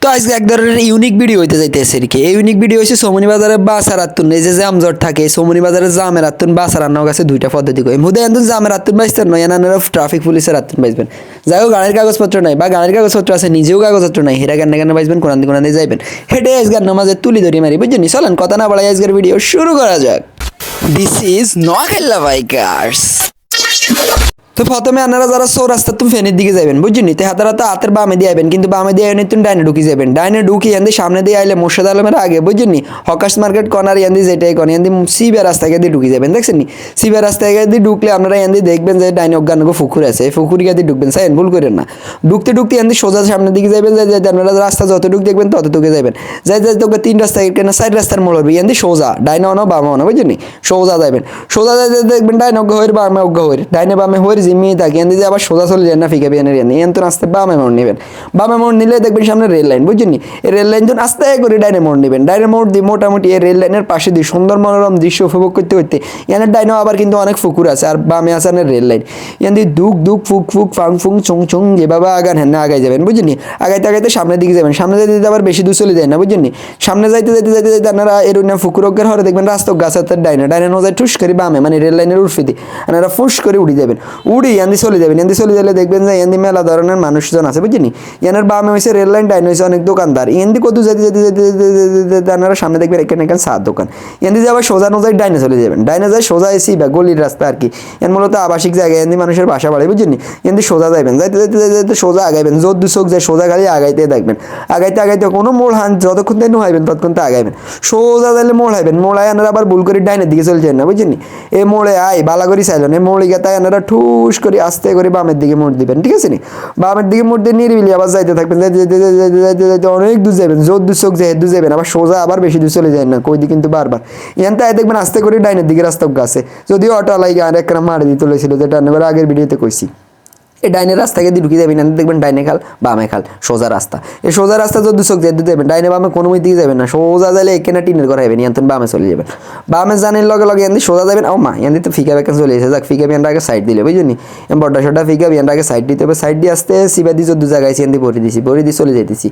তো আজকে এক ধরনের ইউনিক ভিডিও হইতে যাইতেছে আর কি। এই ইউনিক ভিডিও হচ্ছে সোমনি বাজারে বাসার আত্তুন, এই যে জামজট থাকে সোমনি বাজারে জামের আত্তুন বাসার রান্নার কাছে দুইটা পদ্ধতি কই মুদে এন্দুন জামের আত্তুন বাইস্তার নয় এনারা ট্রাফিক পুলিশের আত্তুন বাইসবেন। যাই হোক গাড়ির কাগজপত্র নাই বা গাড়ির কাগজপত্র আছে নিজেও কাগজপত্র নাই, হেরা কেন কেন বাইসবেন কোরআন দিয়ে যাইবেন, হেঁটে আজকের নামাজে তুলি ধরি মারি বুঝছেন। চলেন কথা না বাড়াই আজকের ভিডিও শুরু করা যাক। This is Noakhali bikers. তো প্রথমে আপনারা যারা চৌরাস্তা তুমি ফেনের দিকে যাবেন বুঝছেন, তে হাতে হাতের বামে দিয়ে আইবেন, কিন্তু বামে দিয়ে আইনে তুমি ডাইনে ঢুকি যাবেন। ডাইনে ঢুকি এনে সামনে দিয়ে আইলে মোর্শেদ আলমের আগে বুঝছেন হকার্স মার্কেট কর্নার এনে যেটাই করেন এনে সিবিআর রাস্তা দিয়ে ঢুকি যাবেন। দেখছেন নি সিবিআর রাস্তা দিয়ে ঢুকলে আপনারা এনে দেখবেন যে ডাইনে অজ্ঞান পুকুর আছে, এই পুকুর গিয়ে ঢুকবেন, সাইন ভুল করেন না। ঢুকতে ঢুকতে এনে সোজা সামনের দিকে যাবেন, যাই আপনারা রাস্তা যতটুকু দেখবেন ততটুকু যাবেন। যাই তোকে 3 রাস্তা কেন 4 রাস্তার মোড় হবে এনে সোজা ডাইনে অনো বামে অনো বুঝছেন, সোজা যাবেন। সোজা যাই দেখবেন ডাইনে অজ্ঞা হয়ে বামে অজ্ঞা হয়ে ডাইনে বামে হয়ে জিমিয়ে থাকে এনে আবার সোজা চলে যান না ফিকে বিয়ানের এনে এন তো আস্তে বামে মোড় নেবেন। বামে মোড় নিলে দেখবেন সামনে রেল লাইন বুঝছেন, এই রেল লাইন তো আস্তে করে ডাইনে মোড় নেবেন। ডাইনে মোড় দিয়ে মোটামুটি এই রেল লাইনের পাশে দিয়ে সুন্দর মনোরম দৃশ্য উপভোগ করতে করতে এনের ডাইনেও আবার কিন্তু অনেক পুকুর আছে, আর বামে আছে রেল লাইন। এন দিয়ে দুক দুক ফুক ফুক ফাং ফুং চুং চুং যেভাবে আগান হ্যাঁ আগাই যাবেন বুঝছেন। আগাইতে আগাইতে সামনের দিকে যাবেন, সামনে যাইতে আবার বেশি দূর চলে যায় না বুঝছেন। সামনে যাইতে যাইতে যাইতে যাইতে আপনারা এর না পুকুর অজ্ঞার হরে দেখবেন রাস্তা গাছ ডাইনে ডাইনে নজায় ঠুস করে বামে মানে রেল লাইনের উঠফিতে আপনারা ফুস করে উড়ে যাবেন। উড়ি এন্দি চলে যাবেন, এন্দি চলে গেলে দেখবেন যে এন্দি মেলা ধরনের মানুষজন আছে বুঝছেন। এনার বামে হয়েছে রেল লাইন, ডাইনে হয়েছে অনেক দোকানদার। এন্দি কত যেতে যেতে যেতে যেতে আপনারা সামনে দেখবেন এখানে এখানে সাত দোকান। এন্দি যাবার সোজা নজায় ডাইনে চলে যাবেন, ডাইনে যায় সোজা এসি বা গলির রাস্তা আর কি। এর মূলত আবাসিক জায়গায় এন্দি মানুষের বাসা বাড়ে বুঝছেন। এন্দি সোজা যাবেন, যাইতে যাইতে যাইতে সোজা আগাইবেন, জোর দু চোখ যায় সোজা খালি আগাইতে দেখবেন। আগাইতে আগাইতে কোনো মোড় হান যতক্ষণ তাই নোহাইবেন ততক্ষণ তো আগাইবেন। সোজা যাইলে মোড় হাইবেন, মোড় আয় আনারা আবার ভুল করে ডাইনের দিকে চলে যান না বুঝছেন। এই মোড়ে আয় বালা করি চাইলেন, এই মোড়ে গেতায় আনারা ঠুস করে আস্তে করে বামের দিকে মোড় দিবেন, ঠিক আছে নি। বামের দিকে মোড় দিয়ে নিরিবিলি আবার যাইতে থাকবেন, যাইতে যাইতে যাইতে যাইতে যাইতে অনেক দূর যাবেন, জোর দু চোখ যায় দূর যাবেন, আবার সোজা আবার বেশি দূর চলে যায় না কই দিকে কিন্তু বারবার এনতে আয় দেখবেন আস্তে করে ডাইনের দিকে রাস্তা গাছে। যদিও অটো আলাই আর একটা মারি দিয়ে তুলেছিল, যেটা এবার আগের ভিডিওতে কইছি। এই ডাইনের রাস্তাকে দিয়ে ঢুকে যাবেন, দেখবেন ডাইনে খাল বামে খাল সোজা রাস্তা। এই সোজা রাস্তা যদি চোখ যেতে দেবেন ডাইনে বামে কোনো দিকে যাবেন না, সোজা যাইলে এখানে টিনের ঘর হবেন ইয়ান বামে চলে যাবেন। বামে জানের লগে লগে ইয়ান সোজা যাবেন। ও মা ইয়ান তো ফিকা বেকান চলে এসে যাক, ফিকা বিয়ানটা আগে সাইড দিলে বুঝলি বড্ডা সড্ডা ফিকা বিয়ানটা আগে সাইড দিতে হবে। সাইড দিয়ে আসতে সিবা দিয়ে দু জায়গায় ইয়ান ভরে দিছি, ভরে দিয়ে চলে যাইতেছি।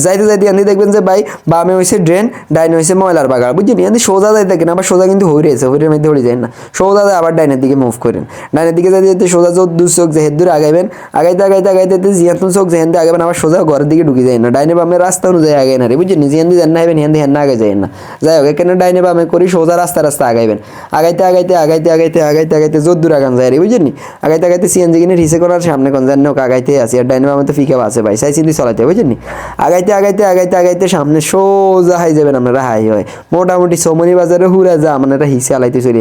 যাইতে যাইতে ইয়ান দেখবেন যে ভাই বামে হয়েছে ড্রেন, ডাইনে হয়েছে ময়লার বাগার বুঝলি। ইয়ান সোজা যাইতে থাকেন, আবার সোজা কিন্তু হয়ে রয়েছে, হইরের মধ্যে হয়ে যায় না, সোজা যায় আবার ডাইনের দিকে মুভ করেন। ডাইনের দিকে যাইতে যাইতে সোজা দু চোখ যে হেদ দূরে আগাইবেন, আগাইতে আগাইতে আগাইতে জিয়ান চোখ যেহেন আগাবেন, আবার সোজা ঘরের দিকে ঢুকে যায় না, ডাইনে বামে রাস্তা অনুযায়ী আগাই না রে বুঝছেন। জিয়ান দিয়ে জান না হবেন হেন হেন না আগে যায় না। যাই হোক এখানে ডাইনে বামে করি সোজা রাস্তা রাস্তা আগাইবেন। আগাইতে আগাইতে আগাইতে আগাইতে আগাইতে আগাইতে জোর দূর আগান যায় রে বুঝছেন। আগাইতে আগাইতে সিএনজি কিনে হিসে করার সামনে কোন জান হোক আগাইতে আসি, আর ডাইনে বামে তো ফিকা আছে ভাই সাই চিন্তি চলাইতে বুঝছেন। আগাইতে আগাইতে আগাইতে আগাইতে সামনে সোজা হাই যাবেন আপনারা, হাই হয় মোটামুটি সোমনি বাজারে হুরা যা আপনারা হিসে আলাইতে চলি।